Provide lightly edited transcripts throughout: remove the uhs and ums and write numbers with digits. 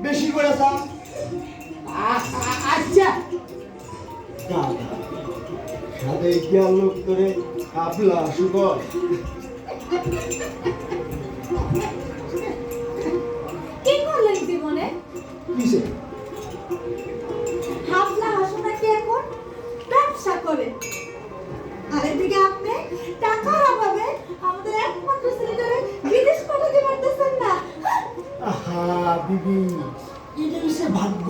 বেশি করে চাও। আচ্ছা সাথে গিয়া লোক করে কাপলা শুকর কি করলেন জীবনে? কিসে? হাফলা হাসনা কি এখন ব্যবসা করে, আর এদিকে আপনি টাকার অভাবে আমাদের একমাত্র ছেলেটারে বিদেশ পাঠাতে পারতেছেন না। আহা বিবি, এটা হচ্ছে ভাগ্য।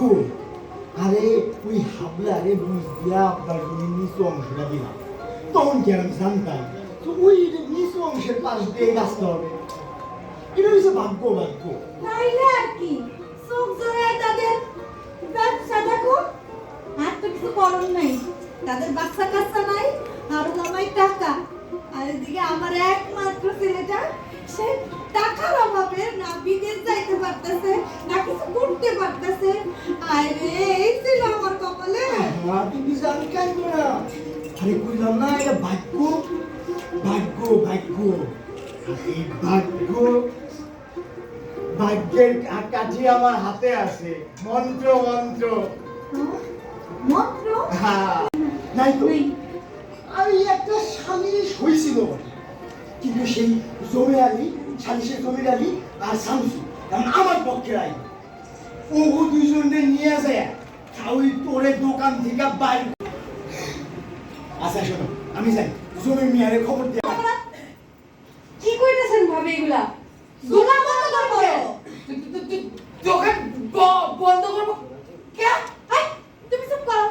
আরে ওই হাবলারে বুঝ দিয়া আপনার জমির নিচু অংশটা দিলাম, তখন কি আর আমি জানতাম তো ওই নিচু অংশের পাশ দিয়ে রাস্তা হবে। এটা হচ্ছে ভাগ্য, ভাগ্য। তাইলে আর কি, চোখ জোড়ায় তাদের ব্যবসা দেখো, আর তো কিছু করণ নাই, তাদের বাচ্চা কাচ্চা নাই, আর আমার টাকা, আর এদিকে আমার একমাত্র ছেলেটা সে টাকার অভাবে না বিদেশ যাইতে পারতেছে না কিছু করতে পারতেছে। আরে এই ছিল আমার কপালে। তুমি জানি কেন না? আরে কইলাম না, এটা ভাগ্য, ভাগ্য, ভাগ্য। এই ভাগ্য, ভাগ্যের কাঠি আমার হাতে আছে, মন্ত্র, মন্ত্র। মন্ত্র? হ্যাঁ, নাই তো। আমি একটা সালিশ হয়েছিল বটে, কিন্তু সেই জমিদারি, সালিশের জমিদারি আর শামসু আমার পক্ষে আই, ও দুইজনে নিয়ে যায় ওই তোরে দোকান থেকে বাইর। আচ্ছা শোনো, আমি যাই জমি মিয়ারে খবর দিয়ে। কি কইতেছেন ভাবে এগুলা? দোকান বন্ধ করো। দোকান বন্ধ করবো কে? এই, তুমি চুপ করো।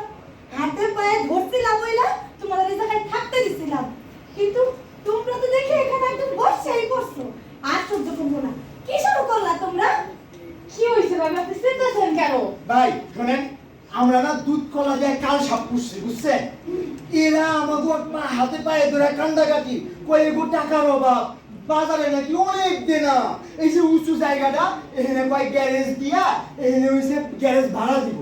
হাতে পায়ে ধরছিলাম বইলা তোমাদের এই জায়গায় থাকতে দিছিলাম, কিন্তু তোমরা তো দেখে এখানে একদম বসেই পড়ছো, আর সহ্য করবো না। কি শুরু করলা তোমরা? কি হইছে ভাবে আপনি চিন্তাছেন কেন? ভাই শোনেন, আমরা না দুধ কলা দিয়ে কাল সাপ পুষছি, বুঝছেন? এরা আমাকে হাতে পায়ে ধরে কান্দাকাটি কয়ে গো টাকার অভাব, বাজারে নাকি অনেক দেনা, এই যে উঁচু জায়গাটা এখানে কয় গ্যারেজ দিয়া এখানে হইছে গ্যারেজ ভাড়া দিব,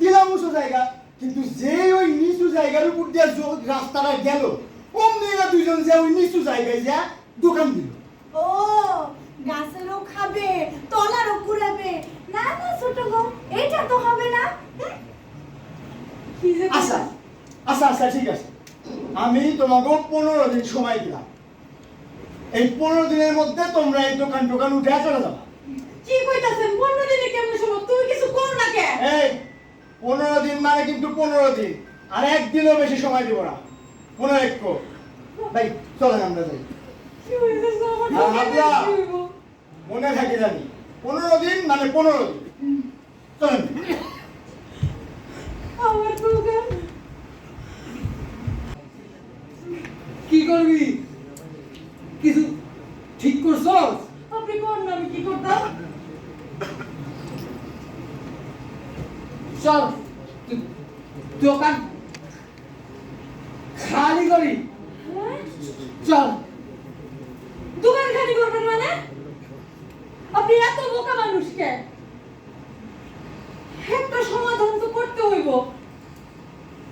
দিলাম উঁচু জায়গা, কিন্তু যে ওই নিচু জায়গার উপর দিয়ে রাস্তাটা গেল, অমনি এরা দুইজন যে ওই নিচু জায়গায় যা দোকান দিল। ও, গাছেরও খাবে তলারও কুড়াবে, না না ছোট গো, এটা তো হবে না। কি যে আচ্ছা আচ্ছা আচ্ছা ঠিক আছে, আমি তোমাকে 15 দিন সময় দিলাম, এই 15 দিনের মধ্যে তোমরা এই দোকান টোকান উঠে চলে যাবা। কি কইতাছেন? 15 দিনে কেমনে সম্ভব? তুমি কিছু করো না কে? এই 15 দিন মানে কিন্তু 15 দিন, আর একদিনও বেশি সময় দিব না, মনে রেখো। ভাই চলেন আমরা যাই। কি হইছে আমার হ্যাঁ, দোকানে হাবলা। কি হইব? মনে থাকে জানি 15 দিন মানে 15 দিন, চলেন। আমার দোকান কি করবি? কিছু ঠিক করছস? আপনি কোন না, আমি কি করতাম? চল দোকান খালি করি, হ্যাঁ? চল। দোকান খালি করবেন মানে? আপনি এত বোকা মানুষ কে? একটা সমাধান তো করতে হইব।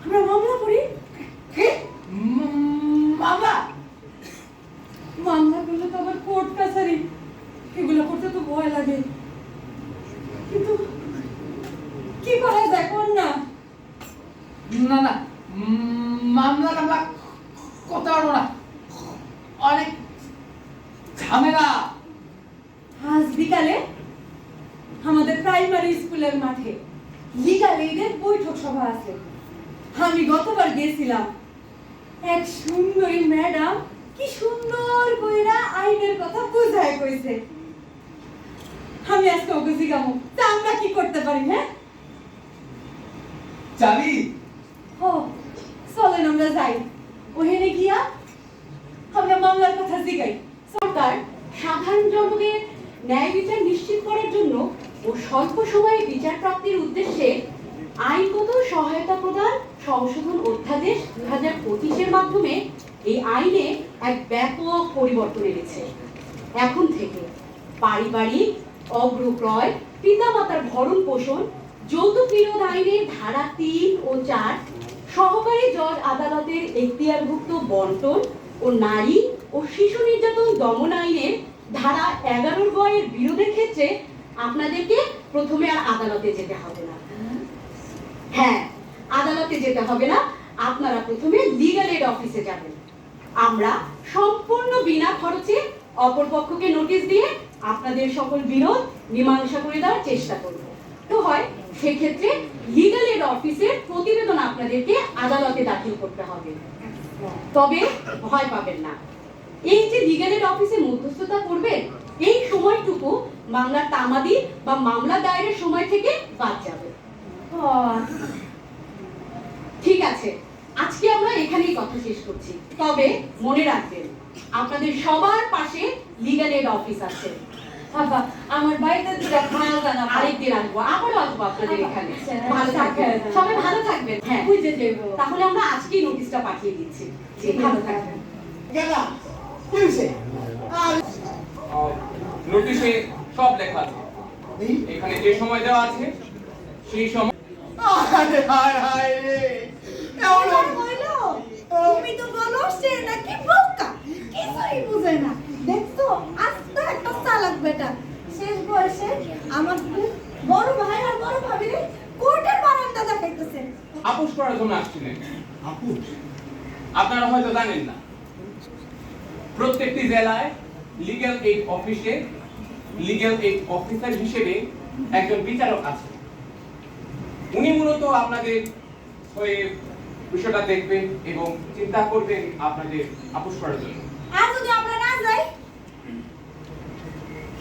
আমরা মামলা করি। কি মামলা? মামলা করলে তো আবার কোর্ট কাছারি, এগুলো করতে তো ভয় লাগে, কিন্তু কি করা যায় কোন না? না না, মামলা টামলা করতে পারবো না, অনেক ঝামেলা। আজ বিকালে আমাদের প্রাইমারি স্কুলের মাঠে লিগ্যাল এইডের বৈঠক সভা আছে। আমি গতবার গেছিলাম, এক সুন্দরী ম্যাডাম কি সুন্দর কইরা আইনের কথা বুঝায় কইছে। আমি আজকে ওকে জিজ্ঞামু তা আমরা কি করতে পারি। হ্যাঁ যাবি? ও, চলেন আমরা যাই, ওখানে গিয়া আমরা মামলার কথা জিগাই। সরকার সাধারণ জনগণের ন্যায় বিচার নিশ্চিত করার জন্য ও স্বল্প সময়ে বিচার প্রাপ্তির উদ্দেশ্যে আইনগত সহায়তা প্রদান সংশোধন অধ্যাদেশ 2025-এর মাধ্যমে এই আইনে এক ব্যাপক পরিবর্তন এনেছে। এখন থেকে পারিবারিক অগ্রক্রয়, পিতামাতার ভরণ পোষণ, যৌতুক বিরোধ আইনের ধারা 3 ও 4, সহকারী জজ আদালতের এখতিয়ারভুক্ত বন্টন ও নারী ও শিশু নির্যাতন দমন আইনের ধারা 11 বিরোধের ক্ষেত্রে আপনাদেরকে প্রথমে আর আদালতে যেতে হবে না। হ্যাঁ, আদালতে যেতে হবে না, আপনারা প্রথমে লিগ্যাল এড অফিসে যাবেন। আমরা সম্পূর্ণ বিনা খরচে অপর পক্ষকে নোটিশ দিয়ে আপনাদের সকল বিরোধ মীমাংসা করে দেওয়ার চেষ্টা করব। তো হয় সেক্ষেত্রে লিগ্যাল এড অফিসের প্রতিবেদন আপনাদেরকে আদালতে দাখিল করতে হবে। তবে ভয় পাবেন না, এই যে লিগ্যাল এড অফিসে মধ্যস্থতা করবেন এই সময়টুকু মামলার তামাদি বা মামলা দায়েরের সময় থেকে বাদ যাবে। ঠিক আছে, আজকে আমরা এখানেই কথা শেষ করছি। তবে মনে রাখবেন আপনাদের সবার পাশে লিগ্যাল এড অফিস আছে। বাবা আমার বাড়িতে দুটা খাল জানা আরেকদিন আসবো, আবারও আসবো আপনাদের এখানে। ভালো আচ্ছা, থাকবেন, আচ্ছা। সবাই ভালো থাকবেন। হ্যাঁ, বুঝে যাবো। তাহলে আমরা আজকেই নোটিশটা পাঠিয়ে দিচ্ছি। জি, ভালো থাকবেন। গেলা কি হইছে আর নোটিশে সব লেখা আছে, এই এখানে যে সময় দেওয়া আছে সেই সময়। আরে হায় হায় রে এমন হইলো তুমি তো বলো সে নাকি বোকা, কিছুই বুঝে না। দেখছো আস্তে একটা চালাক বেটা, শেষ বয়সে আমার বড় ভাই আর বড় ভাবি কোর্টের বারান্দা দেখাইতেছে। আপোষ করার জন্য আসছিলেন। আপু আপনারা হয়তো জানেন না, প্রত্যেকটি জেলায় লিগ্যাল এইড অফিসে লিগ্যাল এইড অফিসার হিসেবে একজন বিচারক আছে। উনি মূলত আপনাদের হয়ে বিষয়টা দেখবেন এবং চিন্তা করবেন আপনাদের আপোষ করার জন্য। আর যদি আমরা না যাই?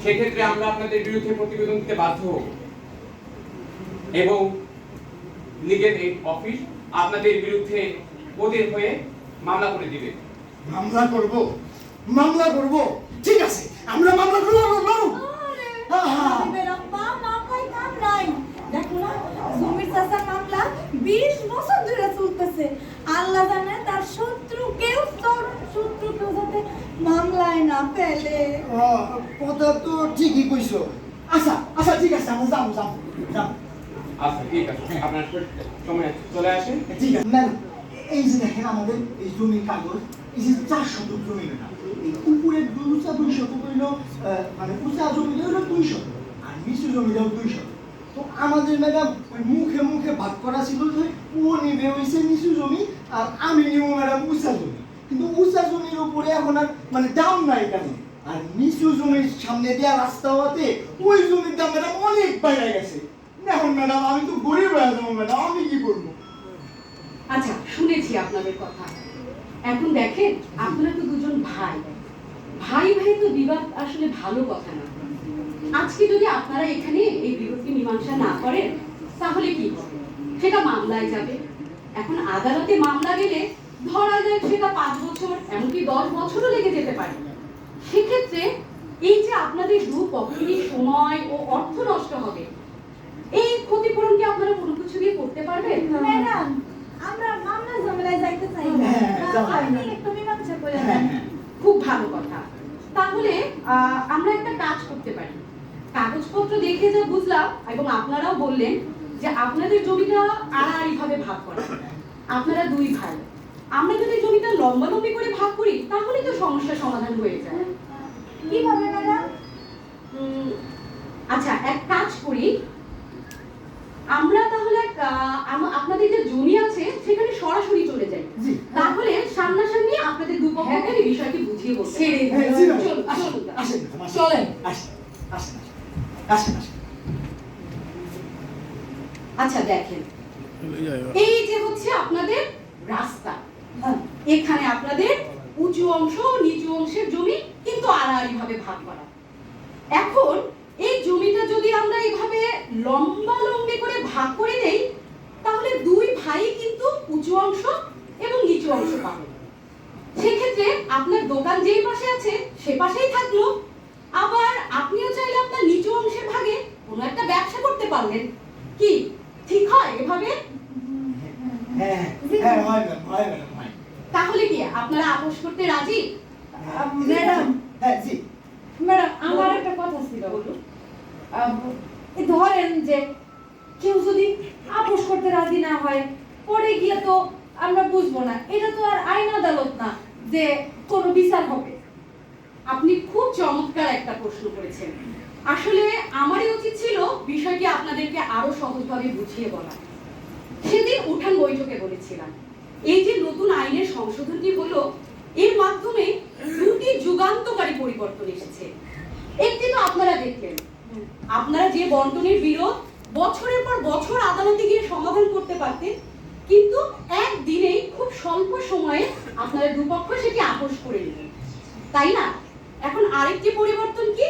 সেক্ষেত্রে আমরা আপনাদের বিরুদ্ধে প্রতিবেদন দিতে বাধ্য হব এবং লিগ্যাল এইড অফিস আপনাদের বিরুদ্ধে ওদের হয়ে মামলা করে দিবে। মামলা করব মামলা করব ঠিক আছে আমরা মামলা করব আরে আরে রব্বা মামলাই কাম নাই। দেখো না জমির চাষা মামলা 20 বছর ধরে চলতেছে। আল্লাহ জানে তার শত্রু কেউ শত্রু কেউ যাতে মামলায় না পেলে। কথা তো ঠিকই কইছো। আচ্ছা আচ্ছা ঠিক আছে আমরা যাবো যাবো যাবো আচ্ছা ঠিক আছে, আপনার সময় চলে আসেন। ঠিক আছে ম্যাম এই যে দেখেন আমাদের এই জমির কাগজ এই যে 4 শতক জমি না এই উপরের 2 শতক হইল মানে উঁচা জমি হইল 2 শতক আর নিচু জমি হইল 2 শতক। তো আমাদের ম্যাডাম ওই মুখে মুখে ভাগ করা ছিল যে ও নিবে হইছে নিচু জমি আর আমি নিব ম্যাডাম উঁচা জমি, কিন্তু উঁচা জমির উপরে এখন আর মানে দাম নাই কেন, আর নিচু জমির সামনে দেওয়া রাস্তা হওয়াতে ওই জমির দাম ম্যাডাম অনেক বাইরে গেছে। এখন ম্যাডাম আমি তো গরিব হয়ে যাবো ম্যাডাম, আমি কি করবো? আচ্ছা, শুনেছি আপনাদের কথা। এখন দেখেন আপনারা তো দুজন ভাই, ভাই ভাই তো বিবাদ আসলে ভালো কথা না। আজকে যদি আপনারা এখানে এই বিরোধকে মীমাংসা না করেন তাহলে কি হবে? সেটা মামলায় যাবে। এখন আদালতে মামলা গেলে ধরা যায় সেটা 5 বছর এমনকি 10 বছরও লেগে যেতে পারে। সেক্ষেত্রে এই যে আপনাদের দুপক্ষেরই সময় ও অর্থ নষ্ট হবে, এই ক্ষতিপূরণ কি আপনারা কোনো কিছু দিয়ে করতে পারবেন? ম্যাডাম আমরা মামলা ঝামেলায় যাইতে চাই না। আপনি একটু মীমাংসা করে দেন। খুব ভালো কথা। তাহলে আমরা একটা কাজ করতে পারি। কাগজপত্র দেখে যা বুঝলাম এবং আপনারাও বললেন যে আপনাদের জমিটা আড়াআড়ি ভাবে ভাগ করা। আপনারা 2 ভাই, আমরা যদি জমিটা লম্বালম্বি করে ভাগ করি তাহলে তো সমস্যার সমাধান হয়ে যায়। কিভাবে ম্যাডাম? আচ্ছা, এক কাজ করি, আমরা তাহলে আপনাদের যে জমি আছে সেখানে সরাসরি চলে যাই। জি। তাহলে সামনাসামনি আপনাদের দুপক্ষকে এই বিষয়টি বুঝিয়ে বলতে ছেড়ে পারবো। হ্যাঁ, জি ম্যাডাম। চলুন, আসেন, চলুন। আসেন ম্যাডাম, আসেন। চলেন। আসেন, আসেন, আসেন, আসেন। আচ্ছা দেখেন, এই যে হচ্ছে আপনাদের রাস্তা, এখানে আপনাদের উঁচু অংশ ও নিচু অংশের জমি কিন্তু আড়াআড়ি ভাবে ভাগ করা। এখন এই জমিটা যদি আমরা এইভাবে লম্বালম্বি করে ভাগ করে দেই তাহলে 2 ভাই কিন্তু উঁচু অংশ এবং নিচু অংশ পাবে। সেক্ষেত্রে আপনার দোকান যেই পাশে আছে সে পাশেই থাকলো, আবার আপনিও চাইলে আপনার নিচু অংশের ভাগে কোনো একটা ব্যবসা করতে পারলেন। কি ঠিক হয় এভাবে? হ্যাঁ, হ্যাঁ, হয় ম্যাডাম, হয় ম্যাডাম, হয়। তাহলে কি আপনারা আপোষ করতে রাজি? ম্যাডাম হ্যাঁ, জি। ম্যাডাম আমার একটা কথা ছিল। ধরেন যে কেউ যদি আপোষ করতে রাজি না হয় পরে গিয়ে তো আমরা বুঝবো না, এটা তো আর আইন আদালত না যে কোনো বিচার হবে। আপনি খুব চমৎকার একটা প্রশ্ন করেছেন। আসলে আমারই উচিত ছিল বিষয়টি আপনাদেরকে আরো সহজভাবে বুঝিয়ে বলা। সেদিন উঠান বৈঠকে বলেছিলাম, এই যে নতুন আইনের সংশোধনটি হলো, এর মাধ্যমে দুটি যুগান্তকারী পরিবর্তন এসেছে। একটি তো আপনারা দেখলেন, আপনারা যে বন্টনের বিরোধ বছরের পর বছর আদালতে গিয়ে সমাধান করতে পারতেন, কিন্তু একদিনেই খুব স্বল্প সময়ে আপনারা দুপক্ষ সেটি আপোষ করে নিলেন, তাই না? এখন আরেকটি পরিবর্তন কি?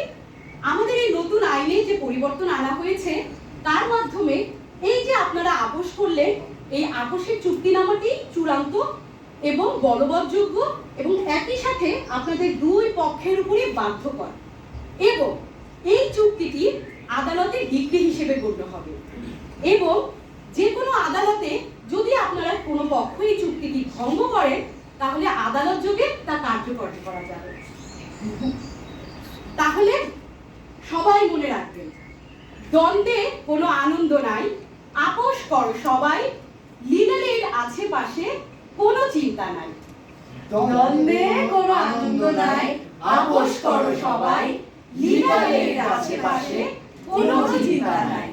আমাদের এই নতুন আইনে যে পরিবর্তন আনা হয়েছে, তার মাধ্যমে এই যে আপনারা আপোষ করলেন, এই আপোষের চুক্তিনামাটি চূড়ান্ত এবং বলবৎযোগ্য এবং একই সাথে আপনাদের দুই পক্ষের উপরই বাধ্যকর, এবং এই চুক্তিটি আদালতে ডিক্রি হিসেবে গণ্য হবে, এবং যে কোনো আদালতে যদি আপনারা কোনো পক্ষ এই চুক্তিটি ভঙ্গ করেন, তাহলে আদালত যোগে তা কার্যকর করা যাবে। তাহলে সবাই মনে রাখবেন, দ্বন্দ্বে কোনো আনন্দ নাই, আপোষ করো সবাই, লিগ্যাল এইড আছে পাশে, কোনো চিন্তা নাই। দ্বন্দ্বে কোনো আনন্দ নাই, আপোষ করো সবাই, লিগ্যাল এইড আছে পাশে, কোনো চিন্তা নাই।